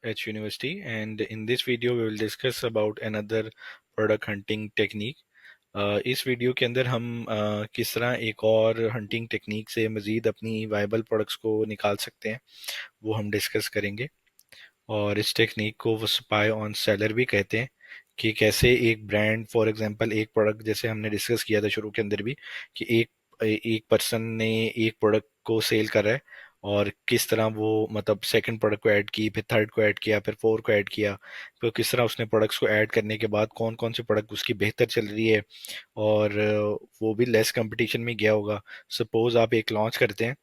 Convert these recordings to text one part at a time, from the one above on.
H University, and in this video we will discuss about another product hunting technique. इस video के अंदर हम किस तरह एक और हंटिंग टेक्निक से मज़ीद अपनी वायबल प्रोडक्ट्स को निकाल सकते हैं, वो हम डिस्कस करेंगे। और इस टेक्निक को वो स्पाई ऑन सेलर भी कहते हैं, कि कैसे एक ब्रांड, फॉर एग्जांपल एक प्रोडक्ट, जैसे हमने डिस्कस किया था शुरू के अंदर भी, कि एक पर्सन ने एक प्रोडक्ट को सेल करा है, और किस तरह वो मतलब सेकंड प्रोडक्ट को ऐड की, फिर थर्ड को ऐड किया, फिर फोर्थ को ऐड किया, फिर किस तरह उसने प्रोडक्ट्स को ऐड करने के बाद कौन कौन से प्रोडक्ट उसकी बेहतर चल रही है, और वो भी लेस कंपटीशन में गया होगा। सपोज आप एक लॉन्च करते हैं,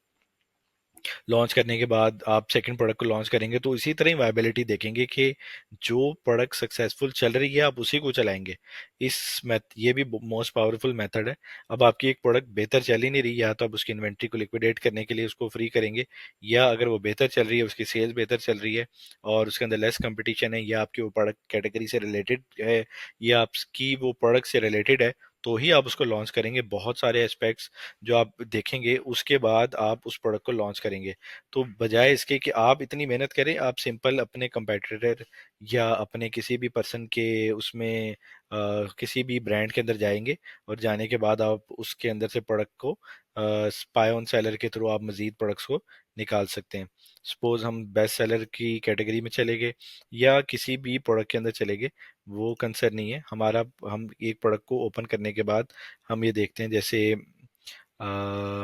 लॉन्च करने के बाद आप सेकंड प्रोडक्ट को लॉन्च करेंगे, तो इसी तरह ही वायबिलिटी देखेंगे कि जो प्रोडक्ट सक्सेसफुल चल रही है आप उसी को चलाएंगे। ये भी मोस्ट पावरफुल मेथड है। अब आपकी एक प्रोडक्ट बेहतर चल ही नहीं रही, या तो आप उसकी इन्वेंट्री को लिक्विडेट करने के लिए उसको फ्री करेंगे, या अगर वो बेहतर चल रही है, उसकी सेल्स बेहतर चल रही है और उसके अंदर लेस कंपटीशन है, या आपकी वो प्रोडक्ट कैटेगरी से रिलेटेड है, या आपकी वो प्रोडक्ट से रिलेटेड है, तो ही आप उसको लॉन्च करेंगे। बहुत सारे एस्पेक्ट्स जो आप देखेंगे, उसके बाद आप उस प्रोडक्ट को लॉन्च करेंगे। तो बजाय इसके कि आप इतनी मेहनत करें, आप सिंपल अपने कंपेटिटर या अपने किसी भी पर्सन के उसमें किसी भी ब्रांड के अंदर जाएंगे, और जाने के बाद आप उसके अंदर से प्रोडक्ट को स्पाई ऑन सेलर के थ्रू आप मजीद प्रोडक्ट्स को निकाल सकते हैं। सपोज हम बेस्ट सेलर की कैटेगरी में चले गए, या किसी भी प्रोडक्ट के अंदर चले गए, वो कंसर्न नहीं है हमारा। हम एक प्रोडक्ट को ओपन करने के बाद हम ये देखते हैं, जैसे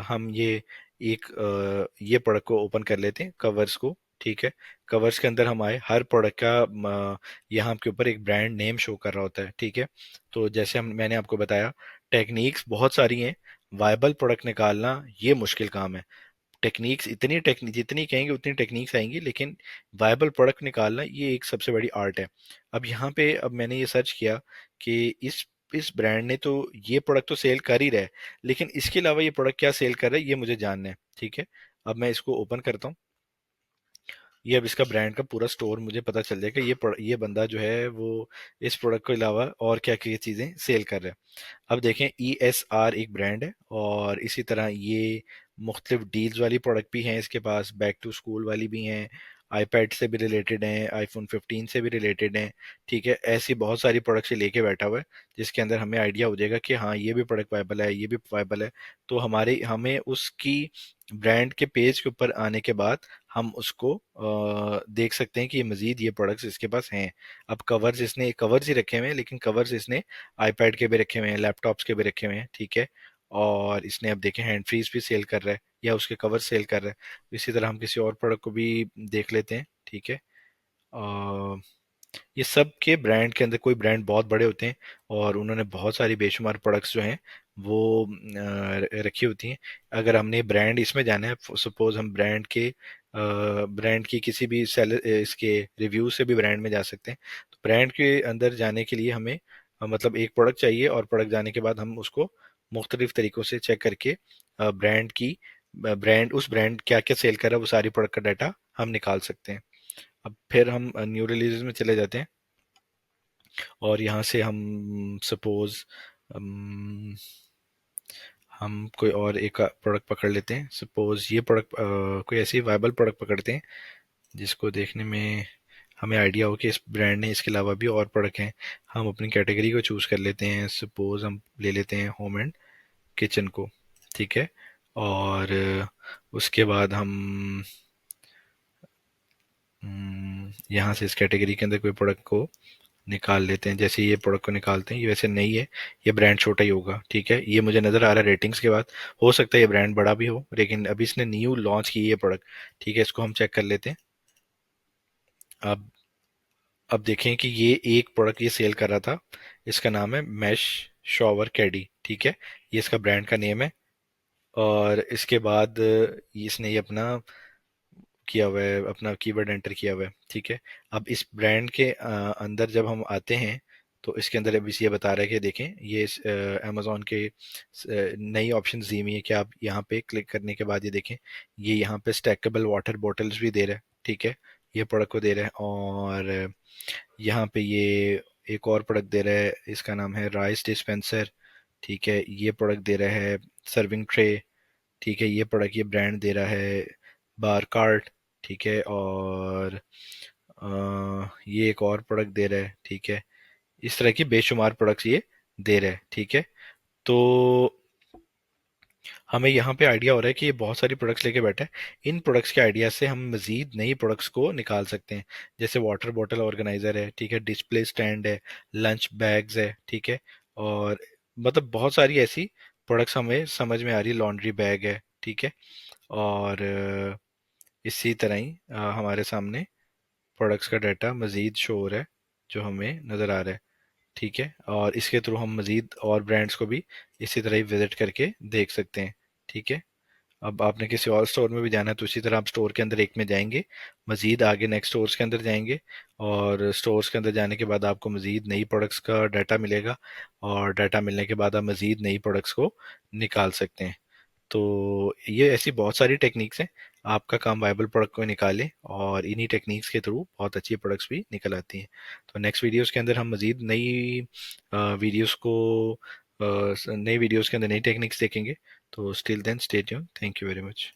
हम ये प्रोडक्ट को ओपन कर लेते हैं, कवर्स को। ठीक है, कवर्स के अंदर हम आए, हर प्रोडक्ट का यहाँ आपके ऊपर एक ब्रांड नेम शो कर रहा होता है। ठीक है, तो जैसे हम मैंने आपको बताया, टेक्निक्स बहुत सारी हैं। वायबल प्रोडक्ट निकालना ये मुश्किल काम है। टेक्निक्स इतनी टेक्निक जितनी कहेंगे उतनी टेक्निक्स आएंगी, लेकिन वायबल प्रोडक्ट निकालना ये एक सबसे बड़ी आर्ट है। अब यहाँ पे अब मैंने ये सर्च किया कि इस ब्रांड ने तो ये प्रोडक्ट तो सेल कर ही रहा है, लेकिन इसके अलावा ये प्रोडक्ट क्या सेल कर रहा है, ये मुझे जानना है। ठीक है, अब मैं इसको ओपन करता हूँ। ये अब इसका ब्रांड का पूरा स्टोर मुझे पता चल जाएगा, ये बंदा जो है वो इस प्रोडक्ट के अलावा और क्या क्या चीज़ें सेल कर रहा है। अब देखें, ESR एक ब्रांड है, और इसी तरह ये मुख्तलिफ डील्स वाली प्रोडक्ट भी हैं इसके पास, बैक टू स्कूल वाली भी हैं, आईपैड से भी रिलेटेड हैं, आईफोन 15 से भी रिलेटेड हैं। ठीक है, ऐसी बहुत सारी प्रोडक्ट से लेके बैठा हुआ है, जिसके अंदर हमें आइडिया हो जाएगा कि हाँ, ये भी प्रोडक्ट वायबल है, ये भी वायबल है। तो हमें उसकी ब्रांड के पेज के ऊपर आने के बाद हम उसको देख सकते हैं कि ये मजीद ये प्रोडक्ट्स इसके पास हैं। अब कवर्स ही रखे हुए हैं, लेकिन कवर्स इसने आईपैड के भी रखे हुए हैं, लैपटॉप्स के भी रखे हुए हैं। ठीक है, और इसने अब देखें हैंड फ्रीज भी सेल कर रहा है, या उसके कवर सेल कर रहा है। इसी तरह हम किसी और प्रोडक्ट को भी देख लेते हैं। ठीक है, ये सब के ब्रांड के अंदर, कोई ब्रांड बहुत बड़े होते हैं और उन्होंने बहुत सारी बेशुमार प्रोडक्ट्स जो हैं वो रखी होती हैं। अगर हमने ब्रांड इसमें जाना है, सपोज हम ब्रांड की किसी भी सेलर इसके रिव्यू से भी ब्रांड में जा सकते हैं। तो ब्रांड के अंदर जाने के लिए हमें मतलब एक प्रोडक्ट चाहिए, और प्रोडक्ट जाने के बाद हम उसको मुख्तलिफ तरीकों से चेक करके उस ब्रांड क्या क्या सेल कर रहा है, वो सारी प्रोडक्ट का डाटा हम निकाल सकते हैं। अब फिर हम न्यू रिलीजेस में चले जाते हैं, और यहाँ से हम सपोज हम कोई और एक प्रोडक्ट पकड़ लेते हैं। सपोज ये प्रोडक्ट कोई ऐसी वायबल प्रोडक्ट पकड़ते हैं जिसको देखने में हमें आइडिया हो कि इस ब्रांड ने इसके अलावा भी और प्रोडक्ट हैं। हम अपनी कैटेगरी को चूज कर लेते हैं, सपोज हम ले लेते हैं होम एंड किचन को। ठीक है, और उसके बाद हम यहाँ से इस कैटेगरी के अंदर कोई प्रोडक्ट को निकाल लेते हैं। जैसे ये प्रोडक्ट को निकालते हैं, ये वैसे नहीं है, ये ब्रांड छोटा ही होगा। ठीक है, ये मुझे नजर आ रहा है रेटिंग्स के बाद। हो सकता है ये ब्रांड बड़ा भी हो, लेकिन अभी इसने न्यू लॉन्च की है प्रोडक्ट। ठीक है, इसको हम चेक कर लेते हैं। अब अब देखें कि ये एक प्रोडक्ट ये सेल कर रहा था, इसका नाम है मैश शॉवर कैडी। ठीक है, ये इसका ब्रांड का नेम है, और इसके बाद इसने ये अपना किया हुआ है, अपना कीवर्ड एंटर किया हुआ है। ठीक है, अब इस ब्रांड के अंदर जब हम आते हैं, तो इसके अंदर अभी ये बता रहा है कि देखें, ये अमेजोन के नई ऑप्शन दी हुई है कि आप यहाँ पे क्लिक करने के बाद ये देखें, ये यहाँ पे स्टैकेबल वाटर बॉटल्स भी दे रहा है। ठीक है, ये प्रोडक्ट को दे रहा है, और यहाँ पे ये एक और प्रोडक्ट दे रहा है, इसका नाम है राइस डिस्पेंसर। ठीक है, ये प्रोडक्ट दे रहा है सर्विंग ट्रे। ठीक है, ये प्रोडक्ट ये ब्रांड दे रहा है बार कार्ट। ठीक है, और ये एक और प्रोडक्ट दे रहा है, ठीक है। इस तरह की बेशुमार प्रोडक्ट्स ये दे रहा है, ठीक है। तो हमें यहाँ पे आइडिया हो रहा है कि ये बहुत सारी प्रोडक्ट्स लेके बैठा है। इन प्रोडक्ट्स के आइडिया से हम मजीद नई प्रोडक्ट्स को निकाल सकते हैं। जैसे वाटर बॉटल ऑर्गेनाइजर है, ठीक है, डिस्प्ले स्टैंड है, लंच बैग्स है, ठीक है। और मतलब बहुत सारी ऐसी प्रोडक्ट्स हमें समझ में आ रही, लॉन्ड्री बैग है, ठीक है। और इसी तरह ही हमारे सामने प्रोडक्ट्स का डाटा मजीद शो हो रहा है जो हमें नज़र आ रहा है, ठीक है। और इसके थ्रू हम मजीद और ब्रांड्स को भी इसी तरह ही विजिट करके देख सकते हैं, ठीक है। अब आपने किसी और स्टोर में भी जाना है तो उसी तरह आप स्टोर के अंदर एक में जाएंगे, मजीद आगे नेक्स्ट स्टोर्स के अंदर जाएंगे, और स्टोर्स के अंदर जाने के बाद आपको मजीद नई प्रोडक्ट्स का डाटा मिलेगा, और डाटा मिलने के बाद आप मजीद नई प्रोडक्ट्स को निकाल सकते हैं। तो ये ऐसी बहुत सारी टेक्निक्स हैं। आपका काम वायबल प्रोडक्ट को निकाले, और इन्हीं टेक्निक्स के थ्रू बहुत अच्छी प्रोडक्ट्स भी निकल आती हैं। तो नेक्स्ट वीडियोस के अंदर हम मजीद वीडियोस को नई वीडियोस के अंदर नई टेक्निक्स देखेंगे। तो still then stay tune, thank you very much.